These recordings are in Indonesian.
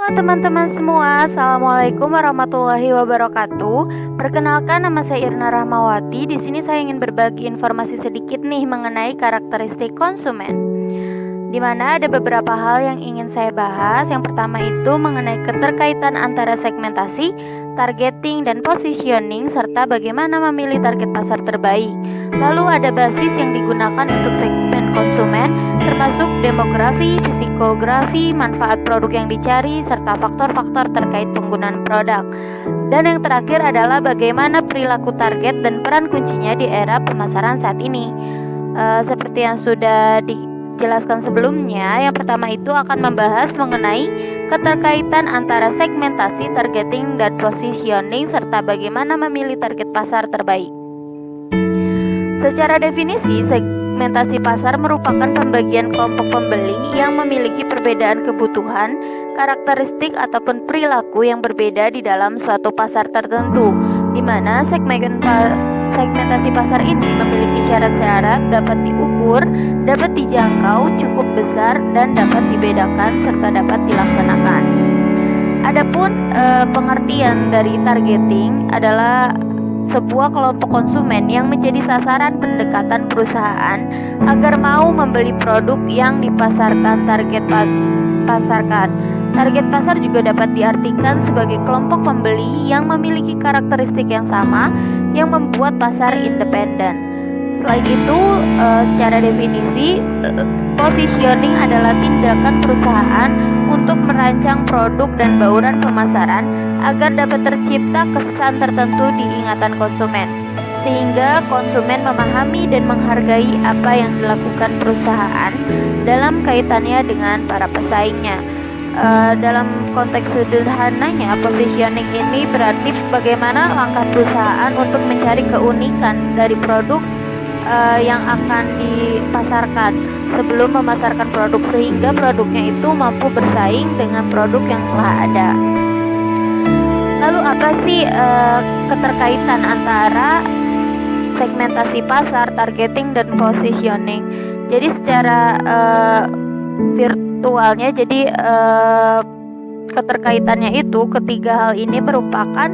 Halo teman-teman semua, Assalamualaikum warahmatullahi wabarakatuh. Perkenalkan, nama saya Irna Rahmawati. Di sini saya ingin berbagi informasi sedikit nih mengenai karakteristik konsumen, di mana ada beberapa hal yang ingin saya bahas. Yang pertama itu mengenai keterkaitan antara segmentasi, targeting, dan positioning, serta bagaimana memilih target pasar terbaik. Lalu ada basis yang digunakan untuk segmen konsumen, termasuk demografi, psikografi, manfaat produk yang dicari, serta faktor-faktor terkait penggunaan produk. Dan yang terakhir adalah bagaimana perilaku target dan peran kuncinya di era pemasaran saat ini. Seperti yang sudah dijelaskan sebelumnya, yang pertama itu akan membahas mengenai keterkaitan antara segmentasi, targeting, dan positioning, serta bagaimana memilih target pasar terbaik. Secara definisi, segmentasi pasar merupakan pembagian kelompok pembeli yang memiliki perbedaan kebutuhan, karakteristik, ataupun perilaku yang berbeda di dalam suatu pasar tertentu, di mana segmentasi pasar ini memiliki syarat-syarat dapat diukur, dapat dijangkau, cukup besar, dan dapat dibedakan serta dapat dilaksanakan. Adapun pengertian dari targeting adalah sebuah kelompok konsumen yang menjadi sasaran pendekatan perusahaan agar mau membeli produk yang dipasarkan pasarkan. Target pasar juga dapat diartikan sebagai kelompok pembeli yang memiliki karakteristik yang sama yang membuat pasar independen. Selain itu, secara definisi, positioning adalah tindakan perusahaan untuk merancang produk dan bauran pemasaran agar dapat tercipta kesan tertentu di ingatan konsumen, sehingga konsumen memahami dan menghargai apa yang dilakukan perusahaan dalam kaitannya dengan para pesaingnya. Dalam konteks sederhananya, positioning ini berarti bagaimana langkah perusahaan untuk mencari keunikan dari produk yang akan dipasarkan sebelum memasarkan produk, sehingga produknya itu mampu bersaing dengan produk yang telah ada. Lalu apa sih keterkaitan antara segmentasi pasar, targeting, dan positioning? Jadi secara virtualnya, jadi keterkaitannya itu ketiga hal ini merupakan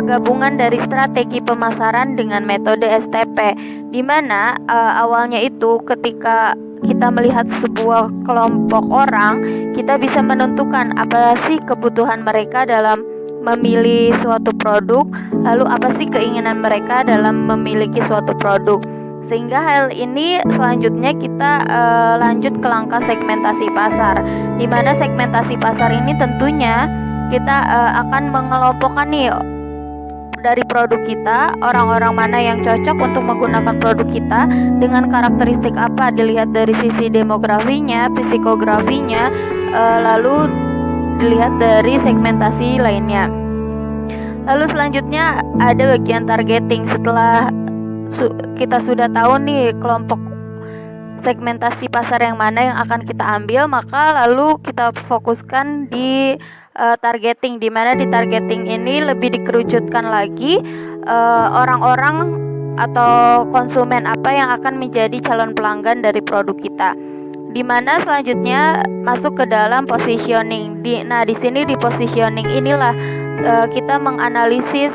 gabungan dari strategi pemasaran dengan metode STP, di mana awalnya itu ketika kita melihat sebuah kelompok orang, kita bisa menentukan apa sih kebutuhan mereka dalam memilih suatu produk, lalu apa sih keinginan mereka dalam memiliki suatu produk. Sehingga hal ini selanjutnya kita lanjut ke langkah segmentasi pasar, di mana segmentasi pasar ini tentunya kita akan mengelompokkan nih dari produk kita, orang-orang mana yang cocok untuk menggunakan produk kita dengan karakteristik apa, dilihat dari sisi demografinya, psikografinya, lalu dilihat dari segmentasi lainnya. Lalu selanjutnya ada bagian targeting. Setelah kita sudah tahu nih kelompok segmentasi pasar yang mana yang akan kita ambil, maka lalu kita fokuskan di targeting, di mana di targeting ini lebih dikerucutkan lagi orang-orang atau konsumen apa yang akan menjadi calon pelanggan dari produk kita. Di mana selanjutnya masuk ke dalam positioning. Di sini di positioning inilah kita menganalisis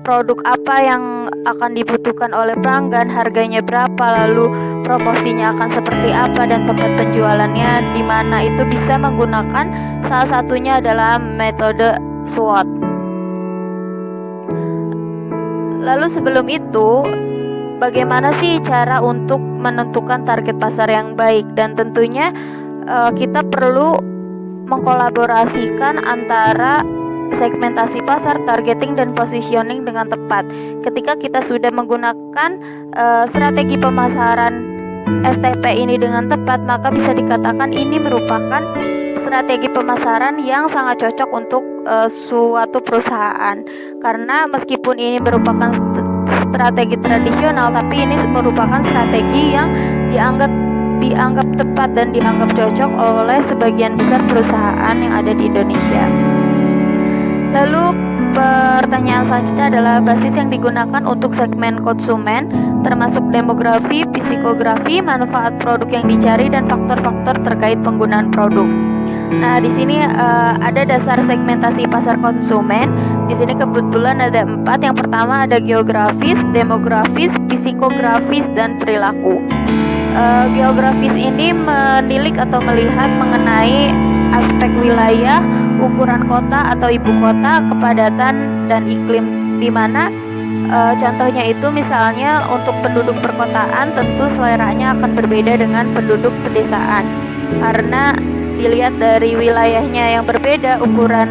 produk apa yang akan dibutuhkan oleh pelanggan, harganya berapa, lalu promosinya akan seperti apa, dan tempat penjualannya di mana. Itu bisa menggunakan salah satunya adalah metode SWOT. Lalu sebelum itu, bagaimana sih cara untuk menentukan target pasar yang baik? Dan tentunya kita perlu mengkolaborasikan antara segmentasi pasar, targeting, dan positioning dengan tepat. Ketika kita sudah menggunakan strategi pemasaran STP ini dengan tepat, maka bisa dikatakan ini merupakan strategi pemasaran yang sangat cocok untuk suatu perusahaan. Karena meskipun ini merupakan strategi tradisional, tapi ini merupakan strategi yang dianggap tepat dan dianggap cocok oleh sebagian besar perusahaan yang ada di Indonesia. Lalu pertanyaan selanjutnya adalah basis yang digunakan untuk segmen konsumen, termasuk demografi, psikografi, manfaat produk yang dicari, dan faktor-faktor terkait penggunaan produk. Nah, di sini ada dasar segmentasi pasar konsumen. Di sini kebetulan ada 4. Yang pertama ada geografis, demografis, psikografis, dan perilaku. Geografis ini menilik atau melihat mengenai aspek wilayah, ukuran kota atau ibu kota, kepadatan, dan iklim, di mana contohnya itu misalnya untuk penduduk perkotaan tentu seleranya akan berbeda dengan penduduk pedesaan karena dilihat dari wilayahnya yang berbeda, ukuran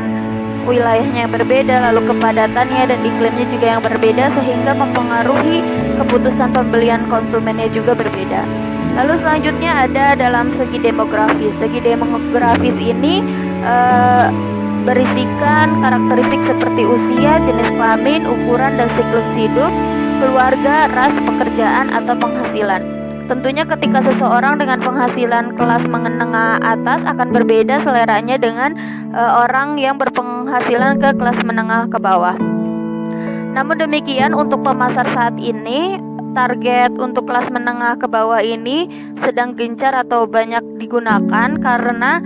wilayahnya yang berbeda, lalu kepadatannya dan iklimnya juga yang berbeda, sehingga mempengaruhi keputusan pembelian konsumennya juga berbeda. Lalu selanjutnya ada dalam segi demografis. Segi demografis ini berisikan karakteristik seperti usia, jenis kelamin, ukuran dan siklus hidup, keluarga, ras, pekerjaan, atau penghasilan. Tentunya ketika seseorang dengan penghasilan kelas menengah atas akan berbeda seleranya dengan orang yang berpenghasilan ke kelas menengah ke bawah. Namun demikian, untuk pemasar saat ini, target untuk kelas menengah ke bawah ini sedang gencar atau banyak digunakan karena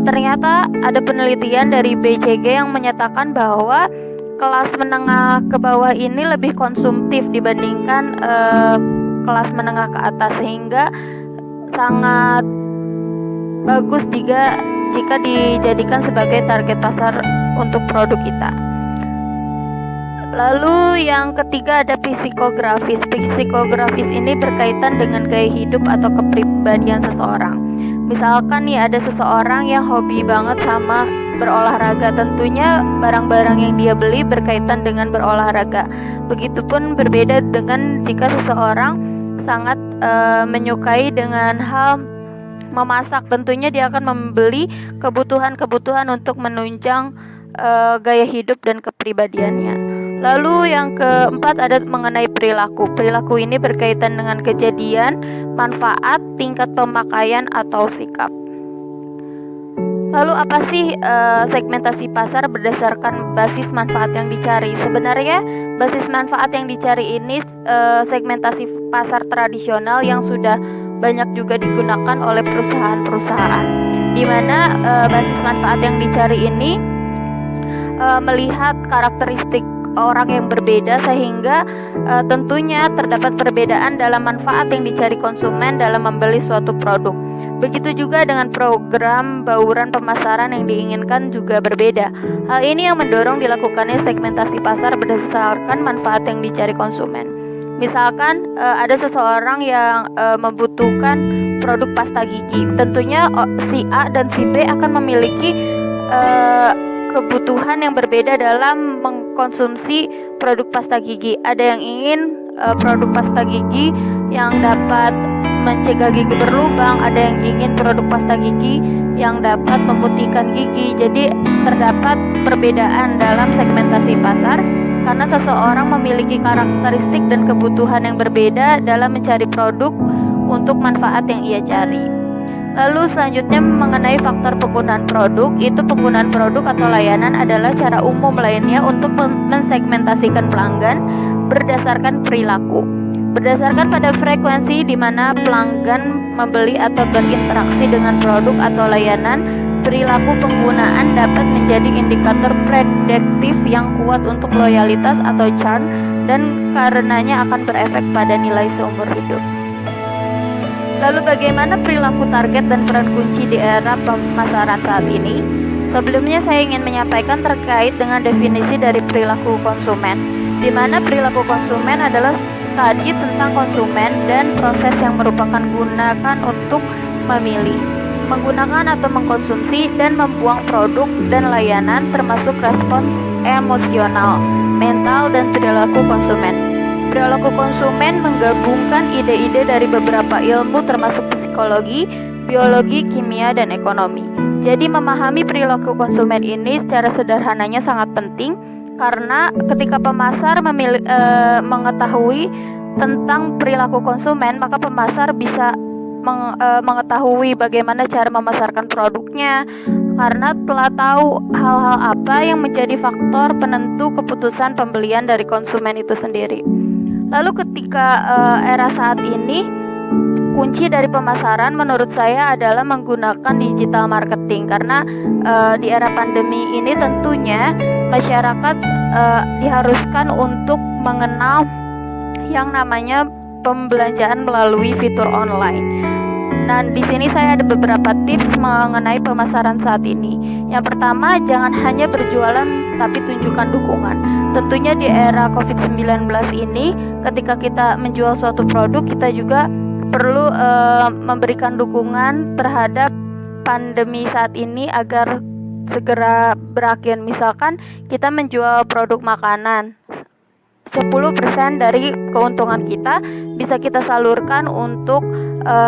ternyata ada penelitian dari BCG yang menyatakan bahwa kelas menengah ke bawah ini lebih konsumtif dibandingkan kelas menengah ke atas, sehingga sangat bagus jika dijadikan sebagai target pasar untuk produk kita. Lalu yang ketiga ada psikografis. Psikografis ini berkaitan dengan gaya hidup atau kepribadian seseorang. Misalkan nih ada seseorang yang hobi banget sama berolahraga, tentunya barang-barang yang dia beli berkaitan dengan berolahraga. Begitupun berbeda dengan jika seseorang sangat menyukai dengan hal memasak, tentunya dia akan membeli kebutuhan-kebutuhan untuk menunjang gaya hidup dan kepribadiannya. Lalu yang keempat ada mengenai perilaku. Perilaku ini berkaitan dengan kejadian, manfaat, tingkat pemakaian atau sikap. Lalu apa sih segmentasi pasar berdasarkan basis manfaat yang dicari? Sebenarnya basis manfaat yang dicari ini segmentasi pasar tradisional yang sudah banyak juga digunakan oleh perusahaan-perusahaan, di mana basis manfaat yang dicari ini melihat karakteristik orang yang berbeda, sehingga tentunya terdapat perbedaan dalam manfaat yang dicari konsumen dalam membeli suatu produk. Begitu juga dengan program bauran pemasaran yang diinginkan juga berbeda. Hal ini yang mendorong dilakukannya segmentasi pasar berdasarkan manfaat yang dicari konsumen. Misalkan ada seseorang yang membutuhkan produk pasta gigi. Tentunya si A dan si B akan memiliki kebutuhan yang berbeda dalam mengkonsumsi produk pasta gigi. Ada yang ingin produk pasta gigi yang dapat mencegah gigi berlubang, ada yang ingin produk pasta gigi yang dapat memutihkan gigi. Jadi terdapat perbedaan dalam segmentasi pasar karena seseorang memiliki karakteristik dan kebutuhan yang berbeda dalam mencari produk untuk manfaat yang ia cari. Lalu selanjutnya mengenai faktor penggunaan produk. Itu penggunaan produk atau layanan adalah cara umum lainnya untuk mensegmentasikan pelanggan berdasarkan perilaku. Berdasarkan pada frekuensi di mana pelanggan membeli atau berinteraksi dengan produk atau layanan, perilaku penggunaan dapat menjadi indikator prediktif yang kuat untuk loyalitas atau churn, dan karenanya akan berefek pada nilai seumur hidup. Lalu bagaimana perilaku target dan peran kunci di era pemasaran saat ini? Sebelumnya saya ingin menyampaikan terkait dengan definisi dari perilaku konsumen, di mana perilaku konsumen adalah studi tentang konsumen dan proses yang merupakan gunakan untuk memilih, menggunakan atau mengkonsumsi dan membuang produk dan layanan, termasuk respons emosional, mental, dan perilaku konsumen. Perilaku konsumen menggabungkan ide-ide dari beberapa ilmu termasuk psikologi, biologi, kimia, dan ekonomi. Jadi memahami perilaku konsumen ini secara sederhananya sangat penting, karena ketika pemasar mengetahui tentang perilaku konsumen, maka pemasar bisa mengetahui bagaimana cara memasarkan produknya, karena telah tahu hal-hal apa yang menjadi faktor penentu keputusan pembelian dari konsumen itu sendiri. Lalu ketika era saat ini, kunci dari pemasaran menurut saya adalah menggunakan digital marketing, karena di era pandemi ini tentunya masyarakat diharuskan untuk mengenal yang namanya pembelanjaan melalui fitur online. Nah, di sini saya ada beberapa tips mengenai pemasaran saat ini. Yang pertama, jangan hanya berjualan tapi tunjukkan dukungan. Tentunya di era COVID-19 ini, ketika kita menjual suatu produk, kita juga perlu memberikan dukungan terhadap pandemi saat ini agar segera berakhir. Misalkan kita menjual produk makanan, 10% dari keuntungan kita bisa kita salurkan untuk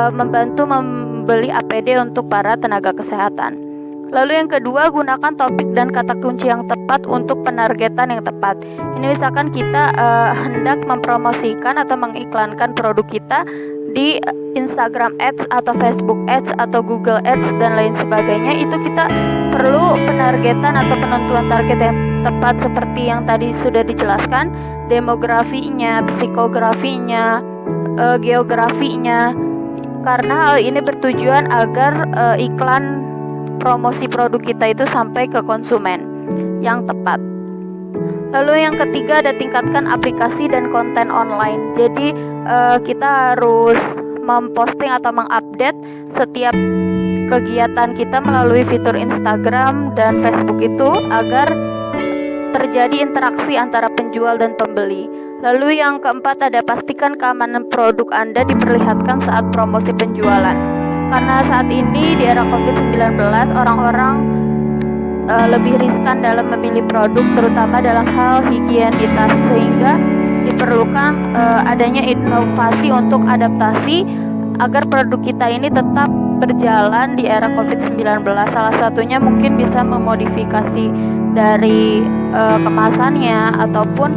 membantu membeli APD untuk para tenaga kesehatan. Lalu yang kedua, gunakan topik dan kata kunci yang tepat untuk penargetan yang tepat. Ini misalkan kita hendak mempromosikan atau mengiklankan produk kita di Instagram Ads atau Facebook Ads atau Google Ads dan lain sebagainya, itu kita perlu penargetan atau penentuan target yang tepat seperti yang tadi sudah dijelaskan, demografinya, psikografinya, geografinya, karena hal ini bertujuan agar iklan promosi produk kita itu sampai ke konsumen yang tepat. Lalu yang ketiga, ada tingkatkan aplikasi dan konten online. Jadi kita harus memposting atau mengupdate setiap kegiatan kita melalui fitur Instagram dan Facebook itu agar terjadi interaksi antara penjual dan pembeli. Lalu yang keempat, ada pastikan keamanan produk Anda diperlihatkan saat promosi penjualan. Karena saat ini di era COVID-19 orang-orang lebih riskan dalam memilih produk, terutama dalam hal higienitas, sehingga diperlukan adanya inovasi untuk adaptasi agar produk kita ini tetap berjalan di era COVID-19. Salah satunya mungkin bisa memodifikasi dari kemasannya, ataupun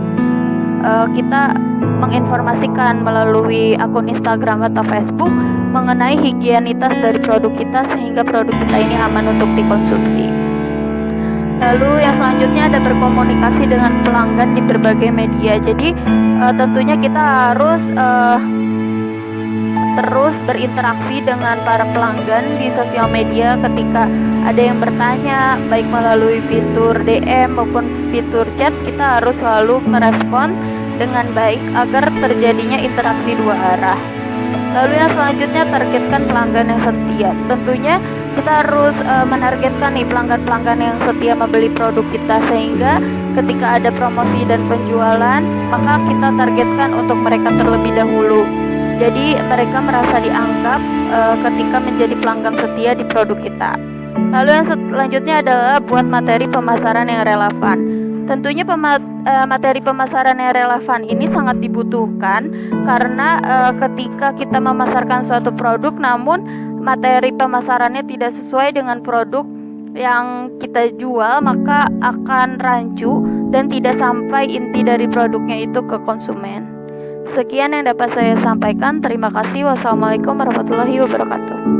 kita menginformasikan melalui akun Instagram atau Facebook mengenai higienitas dari produk kita sehingga produk kita ini aman untuk dikonsumsi. Lalu yang selanjutnya ada berkomunikasi dengan pelanggan di berbagai media. Jadi tentunya kita harus terus berinteraksi dengan para pelanggan di sosial media. Ketika ada yang bertanya baik melalui fitur DM maupun fitur chat, kita harus selalu merespon dengan baik agar terjadinya interaksi dua arah. Lalu yang selanjutnya, targetkan pelanggan yang setia. Tentunya kita harus menargetkan nih pelanggan-pelanggan yang setia membeli produk kita, sehingga ketika ada promosi dan penjualan, maka kita targetkan untuk mereka terlebih dahulu. Jadi mereka merasa dianggap ketika menjadi pelanggan setia di produk kita. Lalu yang selanjutnya adalah buat materi pemasaran yang relevan. Tentunya materi pemasaran yang relevan ini sangat dibutuhkan karena ketika kita memasarkan suatu produk namun materi pemasarannya tidak sesuai dengan produk yang kita jual, maka akan rancu dan tidak sampai inti dari produknya itu ke konsumen. Sekian yang dapat saya sampaikan. Terima kasih. Wassalamualaikum warahmatullahi wabarakatuh.